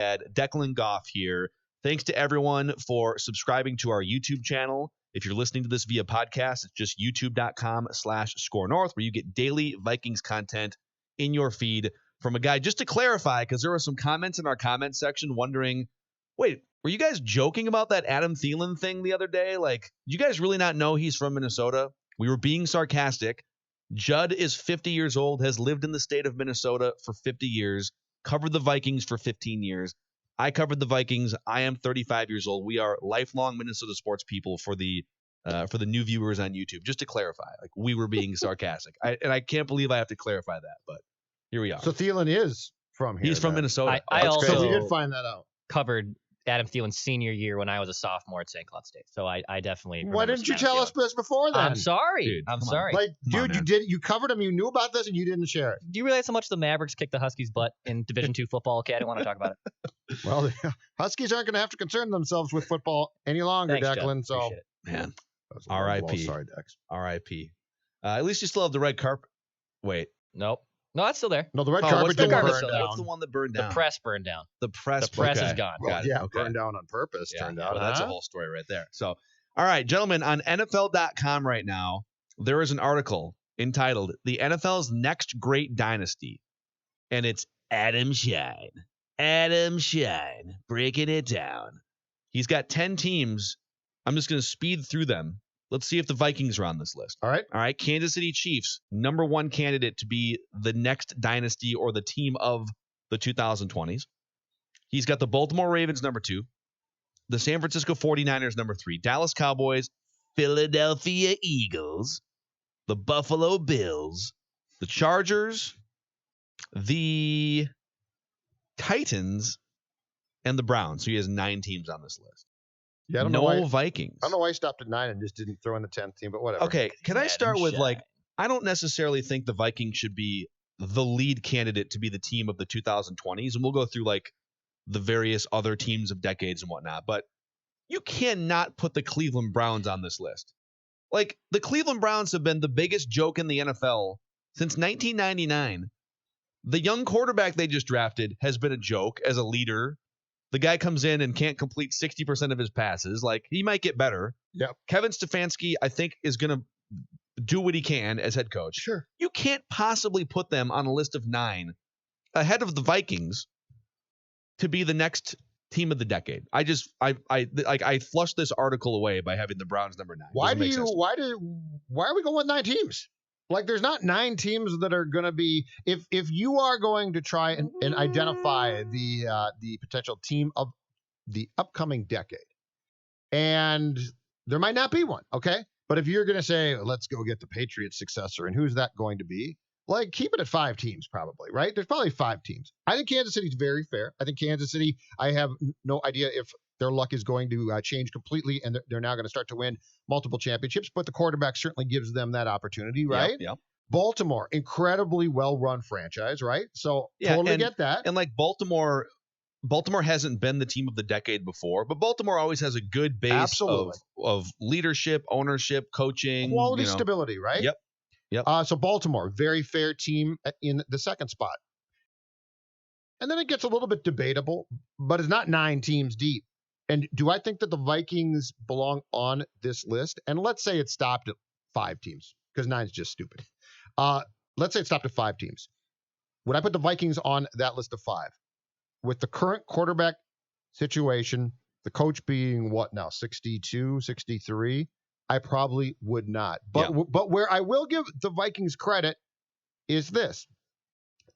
Declan Goff here. Thanks to everyone for subscribing to our YouTube channel. If you're listening to this via podcast, it's just youtube.com/scorenorth, where you get daily Vikings content in your feed from a guy. Just to clarify, because there were some comments in our comment section wondering, wait, were you guys joking about that Adam Thielen thing the other day? Like, you guys really not know he's from Minnesota? We were being sarcastic. Judd is 50 years old, has lived in the state of Minnesota for 50 years, covered the Vikings for 15 years. I covered the Vikings. I am 35 years old. We are lifelong Minnesota sports people for the new viewers on YouTube. Just to clarify, like, we were being sarcastic. I can't believe I have to clarify that, but here we are. So Thielen is from here. He's from Minnesota. I also we did find that out. Covered Adam Thielen's senior year when I was a sophomore at St. Cloud State. So I definitely. Why didn't you tell us this before then? I'm sorry. Dude, I'm sorry. Like, dude, you covered him. You knew about this and you didn't share it. Do you realize how much the Mavericks kicked the Huskies' butt in Division II football? Okay, I don't want to talk about it. Well, the Huskies aren't going to have to concern themselves with football any longer, Thanks, Declan. Judd. So, Appreciate it. Man, low. R.I.P. Sorry, Dex. R.I.P. At least you still have the red carpet. Wait. Nope. No, that's still there. No, the red carpet what's didn't the carpet burn still down. there? What's the one that burned down? The press burned down. The press. The press okay. is gone. Well, Got it. yeah, Okay. burned down on purpose, turned out. Well, that's a whole story right there. So, all right, gentlemen, on NFL.com right now, there is an article entitled "The NFL's Next Great Dynasty," and it's Adam Schein. Adam Schein breaking it down. He's got 10 teams. I'm just going to speed through them. Let's see if the Vikings are on this list. All right. Kansas City Chiefs, number one candidate to be the next dynasty or the team of the 2020s. He's got the Baltimore Ravens, number 2. The San Francisco 49ers, number 3. Dallas Cowboys, Philadelphia Eagles, the Buffalo Bills, the Chargers, the Titans, and the Browns. So he has 9 teams on this list. Yeah, I don't know why, Vikings. I don't know why he stopped at 9 and just didn't throw in the 10th team, but whatever. Okay, can I start Adam with, Schein. like, I don't necessarily think the Vikings should be the lead candidate to be the team of the 2020s, and we'll go through, like, the various other teams of decades and whatnot, but you cannot put the Cleveland Browns on this list. Like, the Cleveland Browns have been the biggest joke in the NFL since 1999. The young quarterback they just drafted has been a joke as a leader. The guy comes in and can't complete 60% of his passes. Like, he might get better. Yep. Kevin Stefanski, I think, is going to do what he can as head coach. Sure. You can't possibly put them on a list of 9 ahead of the Vikings to be the next team of the decade. I flushed this article away by having the Browns number 9. Why are we going with 9 teams? Like, there's not 9 teams that are going to be, if you are going to try and identify the potential team of the upcoming decade, and there might not be one, okay? But if you're going to say, let's go get the Patriots successor, and who's that going to be? Like, keep it at 5 teams probably, right? There's probably 5 teams. I think Kansas City's very fair. I think Kansas City, I have no idea if their luck is going to change completely, and they're now going to start to win multiple championships. But the quarterback certainly gives them that opportunity, right? Yep. Baltimore, incredibly well-run franchise, right? So totally get that. And like Baltimore hasn't been the team of the decade before, but Baltimore always has a good base of leadership, ownership, coaching, quality, stability, right? Yep. So Baltimore, very fair team in the second spot. And then it gets a little bit debatable, but it's not 9 teams deep. And do I think that the Vikings belong on this list? And let's say it stopped at 5 teams, because 9 is just stupid. Let's say it stopped at 5 teams. Would I put the Vikings on that list of 5? With the current quarterback situation, the coach being what now, 62, 63, I probably would not. But where I will give the Vikings credit is this.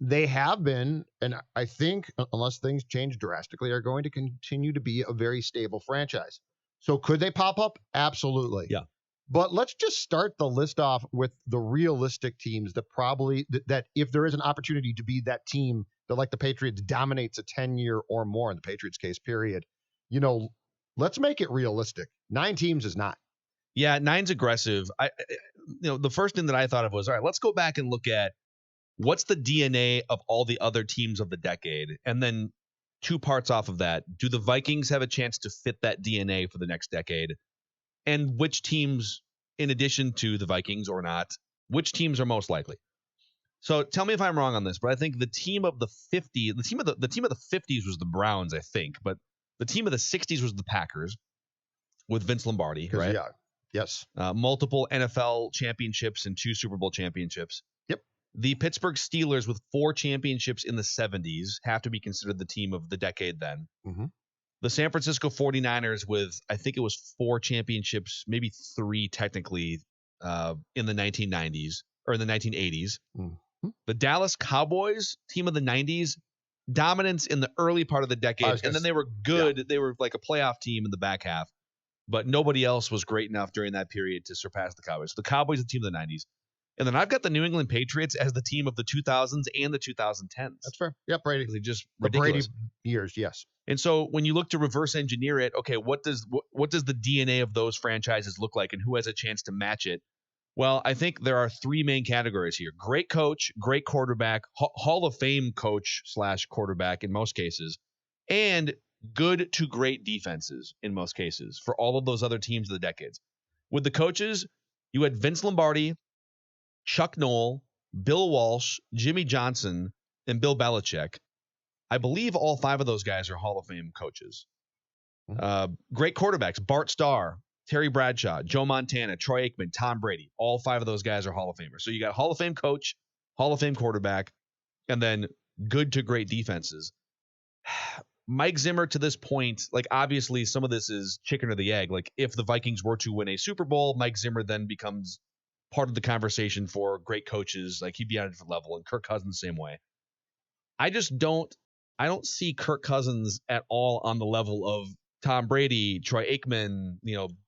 They have been, and I think, unless things change drastically, are going to continue to be a very stable franchise. So could they pop up? Absolutely. Yeah. But let's just start the list off with the realistic teams that probably, that if there is an opportunity to be that team that, like the Patriots, dominates a 10-year or more, in the Patriots case, period, let's make it realistic. 9 teams is not. Yeah, 9's aggressive. The first thing that I thought of was, all right, let's go back and look at what's the DNA of all the other teams of the decade? And then 2 parts off of that. Do the Vikings have a chance to fit that DNA for the next decade? And which teams, in addition to the Vikings or not, which teams are most likely? So tell me if I'm wrong on this, but I think the team of the 50s was the Browns, I think, but the team of the 60s was the Packers with Vince Lombardi, right? Yeah. Yes. Multiple NFL championships and 2 Super Bowl championships. Yep. The Pittsburgh Steelers with 4 championships in the 70s have to be considered the team of the decade then. Mm-hmm. The San Francisco 49ers with, I think it was 4 championships, maybe 3 technically, in the 1990s or in the 1980s. Mm-hmm. The Dallas Cowboys, team of the 90s, dominance in the early part of the decade, and then they were good. Yeah. They were like a playoff team in the back half, but nobody else was great enough during that period to surpass the Cowboys. So the Cowboys, the team of the 90s. And then I've got the New England Patriots as the team of the 2000s and the 2010s. That's fair. Yep, Brady. They just ridiculous. The Brady years, yes. And so when you look to reverse engineer it, okay, what does the DNA of those franchises look like, and who has a chance to match it? Well, I think there are 3 main categories here: great coach, great quarterback, Hall of Fame coach / quarterback in most cases, and good to great defenses in most cases for all of those other teams of the decades. With the coaches, you had Vince Lombardi, Chuck Noll, Bill Walsh, Jimmy Johnson, and Bill Belichick. I believe all 5 of those guys are Hall of Fame coaches. Great quarterbacks: Bart Starr, Terry Bradshaw, Joe Montana, Troy Aikman, Tom Brady. All 5 of those guys are Hall of Famers. So you got Hall of Fame coach, Hall of Fame quarterback, and then good to great defenses. Mike Zimmer, to this point, like obviously some of this is chicken or the egg. Like if the Vikings were to win a Super Bowl, Mike Zimmer then becomes part of the conversation for great coaches. Like he'd be on a different level, and Kirk Cousins the same way. I don't see Kirk Cousins at all on the level of Tom Brady, Troy Aikman,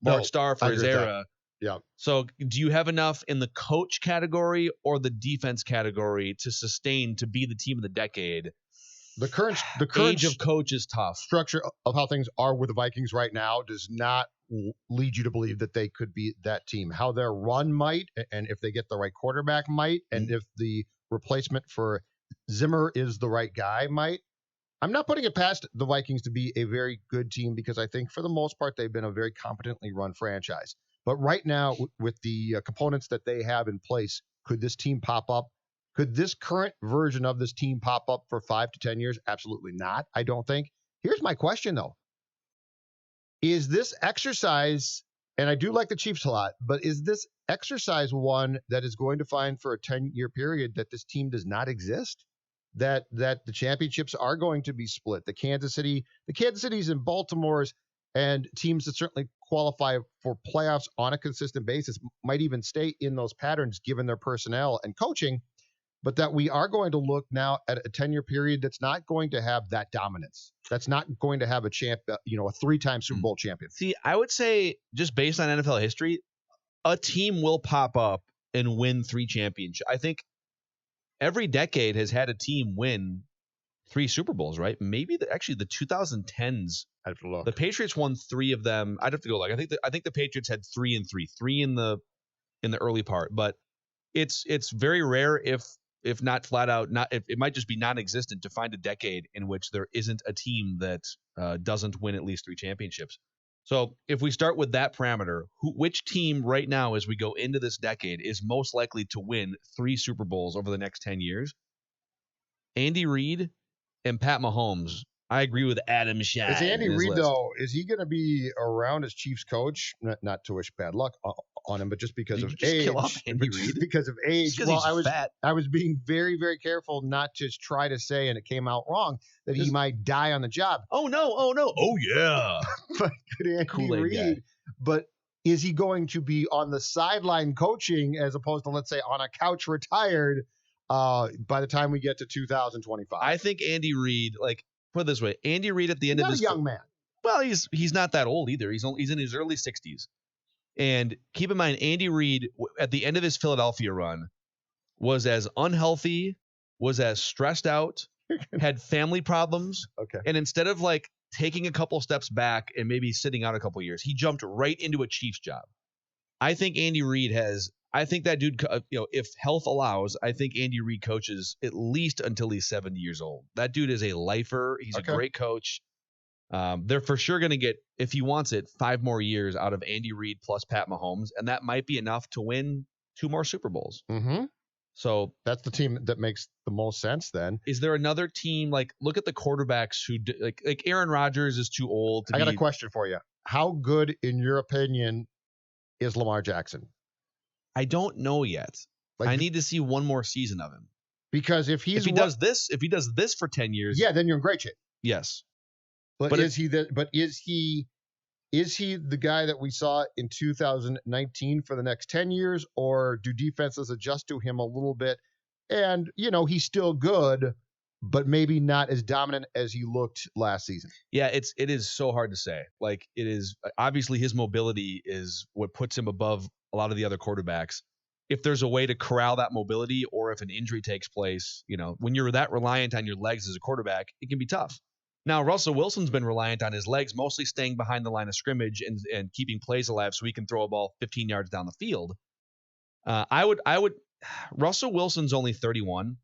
Bart Starr for his era. Yeah. So do you have enough in the coach category or the defense category to sustain to be the team of the decade? The current age of coach is tough. Structure of how things are with the Vikings right now does not lead you to believe that they could be that team. How their run might, and if they get the right quarterback might, and if the replacement for Zimmer is the right guy might. I'm not putting it past the Vikings to be a very good team because I think for the most part they've been a very competently run franchise. But right now, with the components that they have in place, could this team pop up? Could this current version of this team pop up for 5 to 10 years? Absolutely not, I don't think. Here's my question, though. Is this exercise, and I do like the Chiefs a lot, but is this exercise one that is going to find for a 10-year period that this team does not exist? That the championships are going to be split. The Kansas Cities and Baltimore's and teams that certainly qualify for playoffs on a consistent basis might even stay in those patterns given their personnel and coaching, but that we are going to look now at a 10-year period that's not going to have that dominance. That's not going to have a 3-time Super Bowl champion. See, I would say just based on NFL history, a team will pop up and win 3 championships. I think every decade has had a team win 3 Super Bowls, right? Maybe the 2010s. I have to look. The Patriots won 3 of them. I'd have to go look. I think the Patriots had 3 and 3, 3 in the early part, but it's very rare if not flat out not. It might just be non-existent to find a decade in which there isn't a team that doesn't win at least 3 championships. So if we start with that parameter, which team right now as we go into this decade is most likely to win 3 Super Bowls over the next 10 years? Andy Reid and Pat Mahomes. I agree with Adam Schein. Is Andy Reid, though, is he going to be around as Chiefs coach? Not to wish bad luck on him, but just because of age. Kill off Andy Reid? Because of age. Well, I was being very, very careful not to try to say, and it came out wrong, that he might die on the job. Oh, no. Oh, yeah. But Andy Reid, but is he going to be on the sideline coaching as opposed to, let's say, on a couch retired by the time we get to 2025? I think Andy Reid, put it this way, Andy Reid at the end of this, not a young man. Well, he's not that old either. He's in his early 60s. And keep in mind, Andy Reid at the end of his Philadelphia run was as unhealthy, was as stressed out, had family problems. Okay. And instead of taking a couple steps back and maybe sitting out a couple years, he jumped right into a Chiefs job. I think Andy Reid I think that dude, if health allows, I think Andy Reid coaches at least until he's 70 years old. That dude is a lifer. He's a great coach. They're for sure going to get, if he wants it, 5 more years out of Andy Reid plus Pat Mahomes, and that might be enough to win 2 more Super Bowls. Mm-hmm. So That's the team that makes the most sense then. is there another team, like, look at the quarterbacks who like Aaron Rodgers is too old to I be. got a question for you. How good, in your opinion, is Lamar Jackson? I don't know yet. Like, I need to see one more season of him. because if If he does this for 10 years, yeah, then you're in great shape. yes. But is he the guy that we saw in 2019 for the next 10 years, or do defenses adjust to him a little bit? And, he's still good, but maybe not as dominant as he looked last season. Yeah, it is so hard to say. Like, it is obviously his mobility is what puts him above a lot of the other quarterbacks. If there's a way to corral that mobility, or if an injury takes place, when you're that reliant on your legs as a quarterback, it can be tough. Now, Russell Wilson's been reliant on his legs, mostly staying behind the line of scrimmage and keeping plays alive so he can throw a ball 15 yards down the field. Russell Wilson's only 31.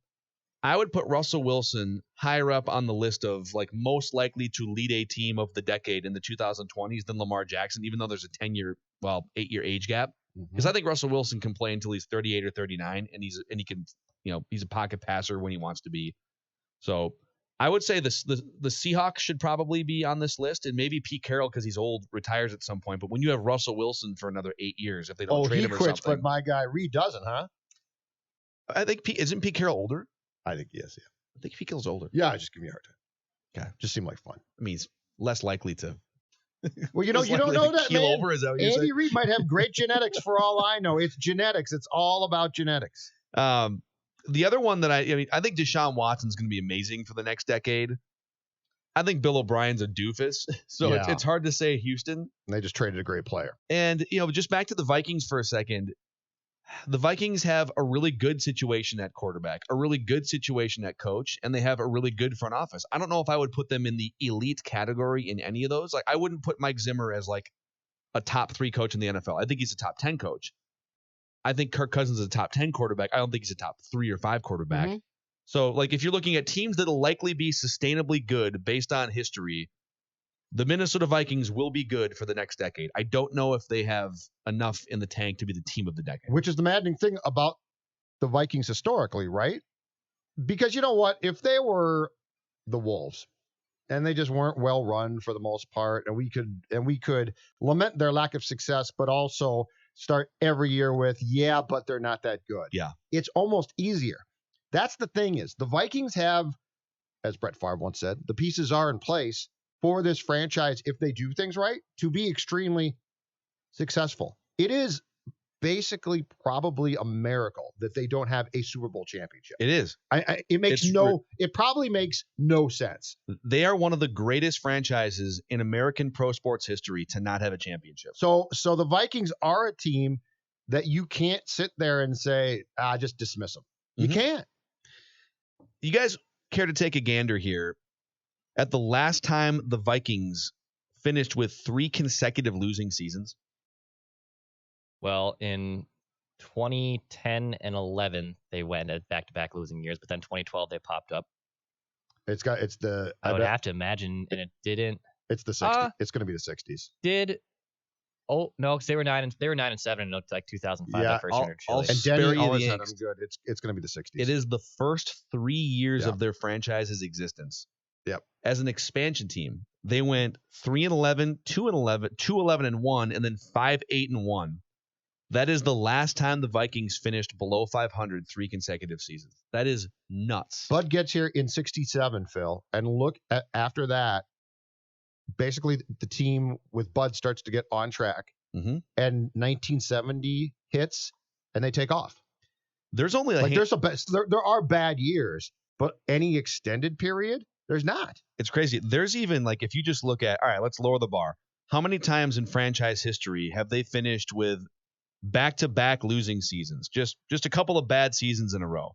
I would put Russell Wilson higher up on the list of, like, most likely to lead a team of the decade in the 2020s than Lamar Jackson, even though there's a 8-year age gap. Because I think Russell Wilson can play until he's 38 or 39, and he can, he's a pocket passer when he wants to be. So I would say the Seahawks should probably be on this list, and maybe Pete Carroll, because he's old, retires at some point. But when you have Russell Wilson for another 8 years, if they don't trade him or quits, something, but my guy Reed doesn't, huh? I think isn't Pete Carroll older? I think he is. Yeah. I think Pete Carroll's older. Yeah, just give me a hard time. Okay, just seemed like fun. I mean, he's less likely to. Well, you don't know that, man. Over, is that what Andy Reid might have great genetics for all I know. It's genetics. It's all about genetics. The other one that I think Deshaun Watson's going to be amazing for the next decade. I think Bill O'Brien's a doofus, so Yeah. it's hard to say Houston. And they just traded a great player. And just back to the Vikings for a second. The Vikings have a really good situation at quarterback, a really good situation at coach, and they have a really good front office. I don't know if I would put them in the elite category in any of those. Like, I wouldn't put Mike Zimmer as, like, a top 3 coach in the NFL. I think he's a top 10 coach. I think Kirk Cousins is a top 10 quarterback. I don't think he's a top 3 or 5 quarterback. Mm-hmm. So, like, if you're looking at teams that'll likely be sustainably good based on history, the Minnesota Vikings will be good for the next decade. I don't know if they have enough in the tank to be the team of the decade. Which is the maddening thing about the Vikings historically, right? Because you know what? If they were the Wolves and they just weren't well run for the most part, and we could lament their lack of success, but also start every year with, yeah, but they're not that good. Yeah. It's almost easier. That's the thing, is the Vikings have, as Brett Favre once said, the pieces are in place for this franchise, if they do things right, to be extremely successful. It is basically probably a miracle that they don't have a Super Bowl championship. It is. It probably makes no sense. They are one of the greatest franchises in American pro sports history to not have a championship. So the Vikings are a team that you can't sit there and say, just dismiss them. You can't. You guys care to take a gander here at the last time the Vikings finished with 3 consecutive losing seasons? Well, in 2010 and 11, they went at back-to-back losing years, but then 2012 they popped up. I would have to imagine, and it didn't. It's the 60s. It's going to be the 60s. Oh no, because they were 9 and 7 in like 2005. Yeah, that first year. And Denny always said I'm good. It's going to be the 60s. It is the first 3 years of their franchise's existence. Yep. As an expansion team, they went 3-11, 2-11, 2-11-1, and then 5-8-1. That is the last time the Vikings finished below 500 3 consecutive seasons. That is nuts. Bud gets here in 67, Phil, and look at after that. Basically, the team with Bud starts to get on track, and 1970 hits, and they take off. There's only there are bad years, but any extended period, there's not. It's crazy. There's even, like, if you just look at, all right, let's lower the bar. How many times in franchise history have they finished with back-to-back losing seasons? Just a couple of bad seasons in a row.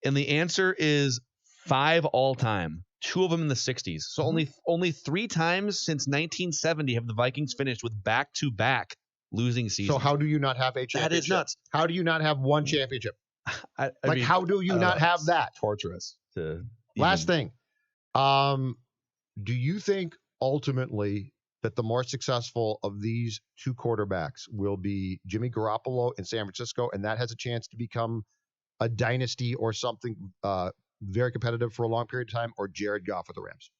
And the answer is 5 all time. 2 of them in the 60s. So only 3 times since 1970 have the Vikings finished with back-to-back losing seasons. So how do you not have a championship? That is nuts. How do you not have one championship? I mean, how do you not have that? Torturous. Last thing. Do you think ultimately that the more successful of these 2 quarterbacks will be Jimmy Garoppolo in San Francisco, and that has a chance to become a dynasty or something very competitive for a long period of time, or Jared Goff with the Rams?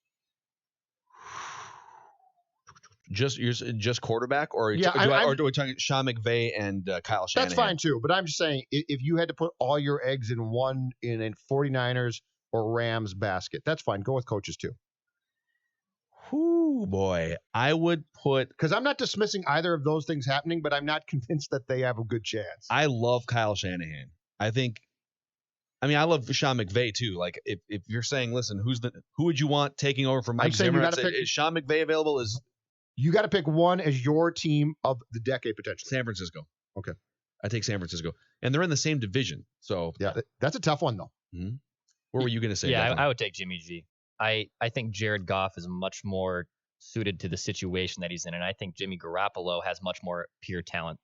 Just quarterback, or do we talking Sean McVay and Kyle Shanahan? That's fine too, but I'm just saying if you had to put all your eggs in a 49ers or Rams basket, that's fine. Go with coaches too. Whoo, boy. I would put... Because I'm not dismissing either of those things happening, but I'm not convinced that they have a good chance. I love Kyle Shanahan. I love Sean McVay too. Like, if you're saying, listen, who would you want taking over for Mike Zimmer? Is Sean McVay available? You got to pick one as your team of the decade potentially. San Francisco. Okay. I take San Francisco. And they're in the same division. So yeah, that's a tough one though. Mm-hmm. What were you going to say? Yeah, I would take Jimmy G. I think Jared Goff is much more suited to the situation that he's in, and I think Jimmy Garoppolo has much more pure talent.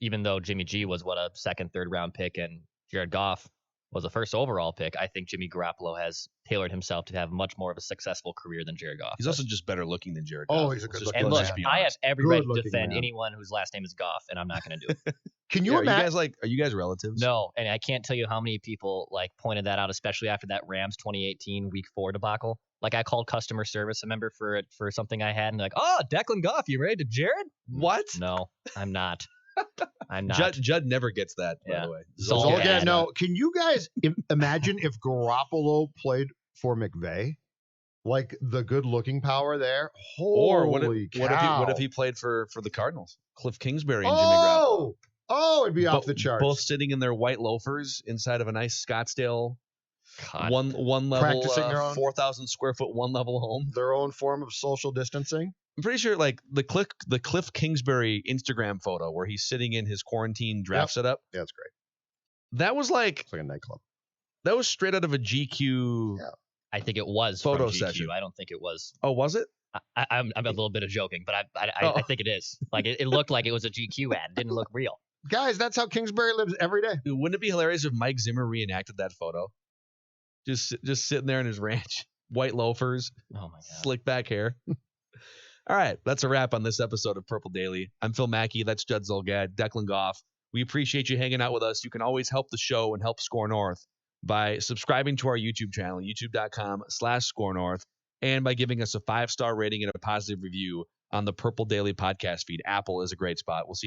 Even though Jimmy G was a second, third round pick, and Jared Goff was a first overall pick, I think Jimmy Garoppolo has tailored himself to have much more of a successful career than Jared Goff. He's also just better looking than Jared Goff. Oh, he's a good looking man. And look, I have every right to defend man. anyone whose last name is Goff, and I'm not going to do it. Can you imagine? Are you guys relatives? No, and I can't tell you how many people pointed that out, especially after that Rams 2018 Week 4 debacle. I called customer service a member for something I had, and they're like, "Oh, Declan Goff, you married to Jared?" What? No, I'm not. I'm not. Judd never gets that, by the way. No, can you guys imagine if Garoppolo played for McVay? Like the good-looking power there. Holy cow! What if he played for the Cardinals? Cliff Kingsbury and Jimmy Garoppolo. Oh, it'd be off the charts. Both sitting in their white loafers inside of a nice Scottsdale one level 4,000 square foot one level home. Their own form of social distancing. I'm pretty sure the Cliff Kingsbury Instagram photo where he's sitting in his quarantine draft setup. Yeah, that's great. That was it's like a nightclub. That was straight out of a GQ. Yeah. I think it was photo from GQ. session. I don't think it was. Oh, was it? I'm a little bit of joking, but I think it is. It looked like it was a GQ ad. It didn't look real. Guys, that's how Kingsbury lives every day. Dude, wouldn't it be hilarious if Mike Zimmer reenacted that photo? Just sitting there in his ranch, white loafers, oh my God, slick back hair. All right, that's a wrap on this episode of Purple Daily. I'm Phil Mackey. That's Judd Zulgad, Declan Goff. We appreciate you hanging out with us. You can always help the show and help Score North by subscribing to our YouTube channel, youtube.com/ScoreNorth, and by giving us a 5-star rating and a positive review on the Purple Daily podcast feed. Apple is a great spot. We'll see you.